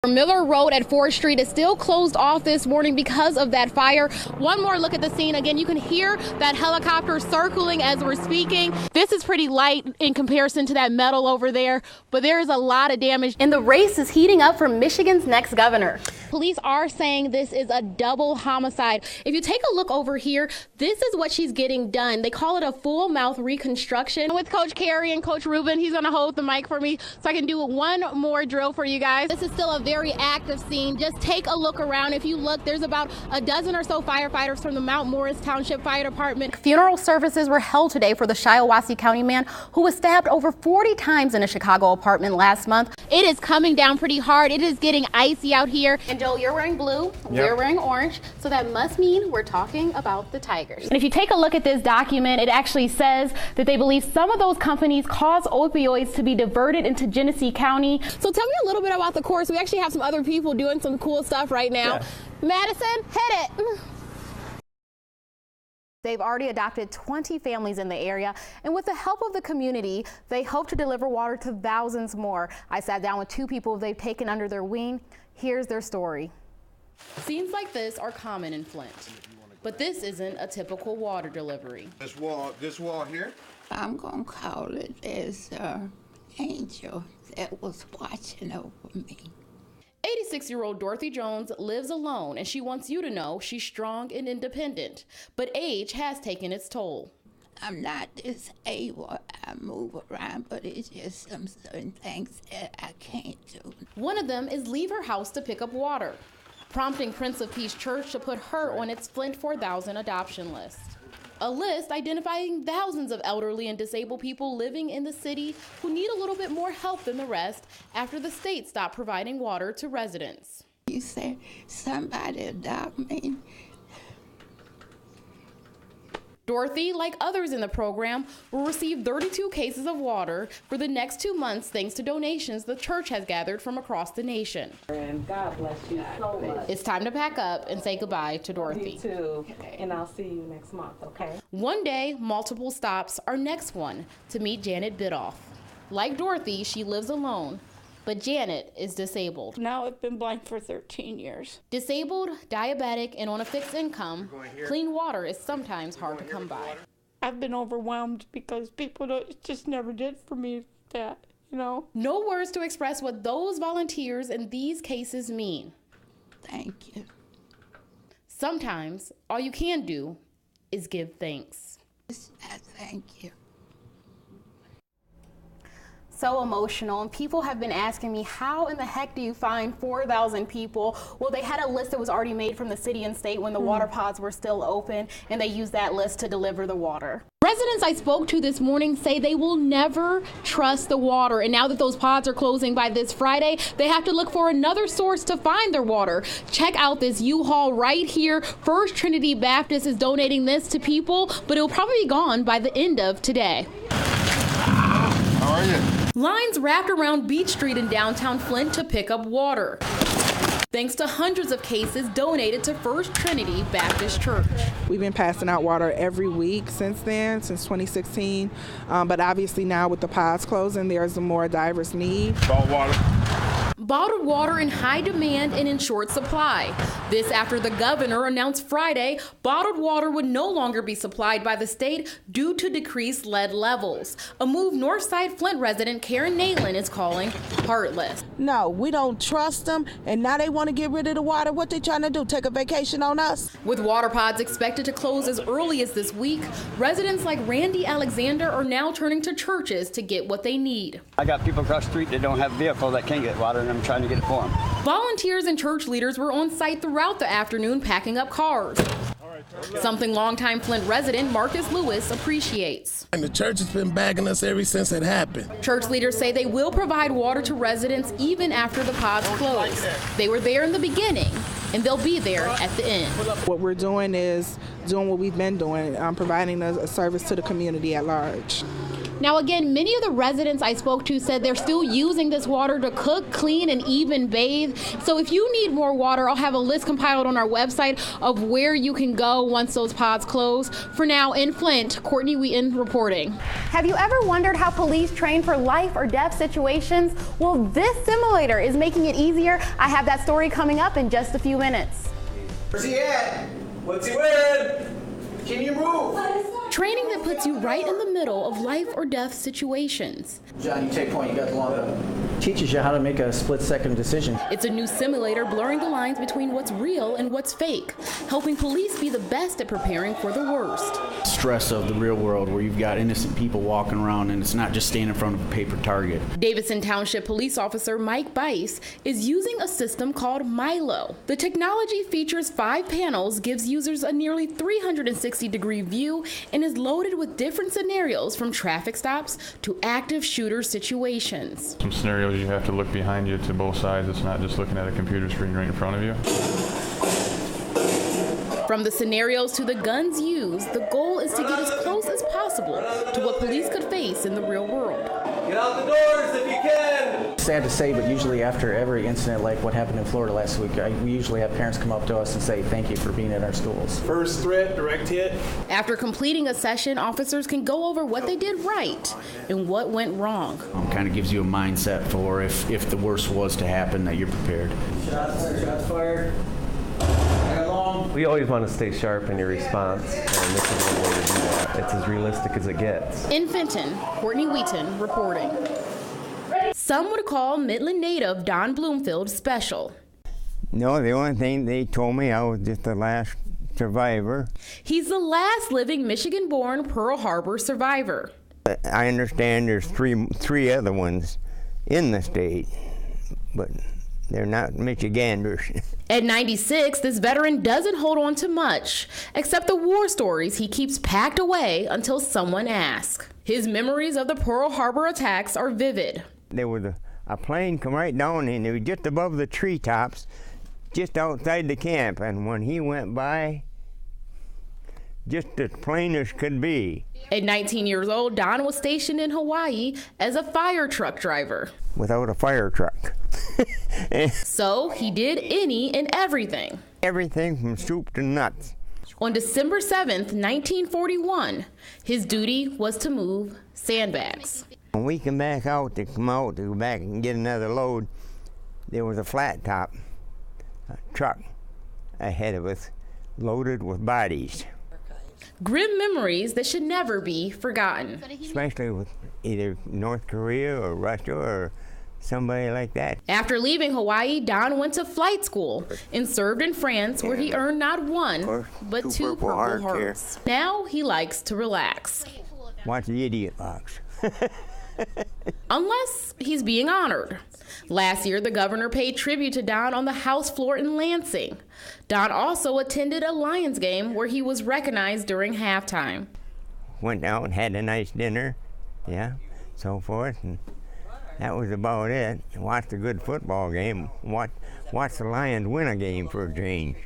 Miller Road at 4th Street is still closed off this morning because of that fire. One more look at the scene. Again, you can hear that helicopter circling as we're speaking. This is pretty light in comparison to that metal over there, but there is a lot of damage. And the race is heating up for Michigan's next governor. Police are saying this is a double homicide. If you take a look over here, this is what she's getting done. They call it a full mouth reconstruction. With Coach Carey and Coach Ruben, he's gonna hold the mic for me so I can do one more drill for you guys. This is still a very active scene. Just take a look around. If you look, there's about a dozen or so firefighters from the Mount Morris Township Fire Department. Funeral services were held today for the Shiawassee County man who was stabbed over 40 times in a Chicago apartment last month. It is coming down pretty hard. It is getting icy out here. And Joel, you're wearing blue, we're wearing orange, so that must mean we're talking about the Tigers. And if you take a look at this document, it actually says that they believe some of those companies cause opioids to be diverted into Genesee County. So tell me a little bit about the course. We actually have some other people doing some cool stuff right now. Yeah. Madison, hit it. They've already adopted 20 families in the area, and with the help of the community, they hope to deliver water to thousands more. I sat down with two people they've taken under their wing. Here's their story. Scenes like this are common in Flint, but this isn't a typical water delivery. This wall here? I'm gonna call it as an angel that was watching over me. 86-year-old Dorothy Jones lives alone, and she wants you to know she's strong and independent, but age has taken its toll. I'm not disabled. I move around, but it's just some certain things that I can't do. One of them is leave her house to pick up water, prompting Prince of Peace Church to put her on its Flint 4,000 adoption list. A list identifying thousands of elderly and disabled people living in the city who need a little bit more help than the rest after the state stopped providing water to residents. You said somebody adopt me. Dorothy, like others in the program, will receive 32 cases of water for the next 2 months thanks to donations the church has gathered from across the nation. And God bless you so much. It's time to pack up and say goodbye to Dorothy. You too, and I'll see you next month, okay? One day, multiple stops. Our next one to meet Janet Bidoff. Like Dorothy, she lives alone, but Janet is disabled. Now I've been blind for 13 years. Disabled, diabetic, and on a fixed income, clean water is sometimes hard to come by. I've been overwhelmed because people just never did for me that, you know. No words to express what those volunteers in these cases mean. Thank you. Sometimes all you can do is give thanks. Thank you. So emotional, and people have been asking me, how in the heck do you find 4,000 people? Well, they had a list that was already made from the city and state when the water pods were still open, and they used that list to deliver the water. Residents I spoke to this morning say they will never trust the water, and now that those pods are closing by this Friday, they have to look for another source to find their water. Check out this U-Haul right here. First Trinity Baptist is donating this to people, but it will probably be gone by the end of today. How are you? Lines wrapped around Beach Street in downtown Flint to pick up water, thanks to hundreds of cases donated to First Trinity Baptist Church. We've been passing out water every week since then, since 2016. But obviously now with the pods closing, there's a more diverse need. Bottled water in high demand and in short supply. This after the governor announced Friday bottled water would no longer be supplied by the state due to decreased lead levels. A move Northside Flint resident Karen Natelin is calling heartless. No, we don't trust them, and now they want to get rid of the water. What they trying to do, take a vacation on us? With water pods expected to close as early as this week, residents like Randy Alexander are now turning to churches to get what they need. I got people across the street that don't have a vehicle that can't get water, and I'm trying to get it for them. Volunteers and church leaders were on site throughout the afternoon packing up cars. Something longtime Flint resident Marcus Lewis appreciates. And the church has been bagging us ever since it happened. Church leaders say they will provide water to residents even after the pods close. They were there in the beginning, and they'll be there at the end. What we're doing is doing what we've been doing, providing a service to the community at large. Now, again, many of the residents I spoke to said they're still using this water to cook, clean, and even bathe. So if you need more water, I'll have a list compiled on our website of where you can go once those pods close. For now, in Flint, Courtney Wheaton reporting. Have you ever wondered how police train for life or death situations? Well, this simulator is making it easier. I have that story coming up in just a few minutes. Where's he at? What's he wearing? Can you move? Training that puts you right in the middle of life or death situations. John, you take point. You got the long gun. Teaches you how to make a split-second decision. It's a new simulator blurring the lines between what's real and what's fake, helping police be the best at preparing for the worst. Stress of the real world where you've got innocent people walking around and it's not just standing in front of a paper target. Davidson Township Police Officer Mike Bice is using a system called Milo. The technology features 5 panels, gives users a nearly 360-degree view, and is loaded with different scenarios from traffic stops to active shooter situations. Some scenarios you have to look behind you to both sides. It's not just looking at a computer screen right in front of you. From the scenarios to the guns used, the goal is to get as close as possible to what police could face in the real world. Get out the doors if you can! Sad to say, but usually after every incident like what happened in Florida last week, we usually have parents come up to us and say thank you for being at our schools. First threat, direct hit. After completing a session, officers can go over what they did right and what went wrong. Kind of gives you a mindset for if the worst was to happen, that you're prepared. Shots fired. We always want to stay sharp in your response, and this is one way to do that. It's as realistic as it gets. In Fenton, Courtney Wheaton reporting. Some would call Midland native Don Bloomfield special. No, the only thing they told me I was just the last survivor. He's the last living Michigan-born Pearl Harbor survivor. I understand there's three other ones in the state, but they're not Michiganders. At 96, this veteran doesn't hold on to much, except the war stories he keeps packed away until someone asks. His memories of the Pearl Harbor attacks are vivid. There was a plane come right down and it was just above the treetops, just outside the camp, and when he went by, just as plain as could be. At 19 years old, Don was stationed in Hawaii as a fire truck driver. Without a fire truck. So he did any and everything. Everything from soup to nuts. On December 7th, 1941, his duty was to move sandbags. When we come back out to go back and get another load, there was a flat top truck ahead of us loaded with bodies. Grim memories that should never be forgotten. Especially with either North Korea or Russia or somebody like that. After leaving Hawaii, Don went to flight school and served in France, where he earned not one, but two Purple Hearts. Now he likes to relax. Watch the idiot box. Unless he's being honored. Last year, the governor paid tribute to Don on the House floor in Lansing. Don also attended a Lions game where he was recognized during halftime. Went out and had a nice dinner, so forth, and that was about it. Watched a good football game. Watched the Lions win a game for a change.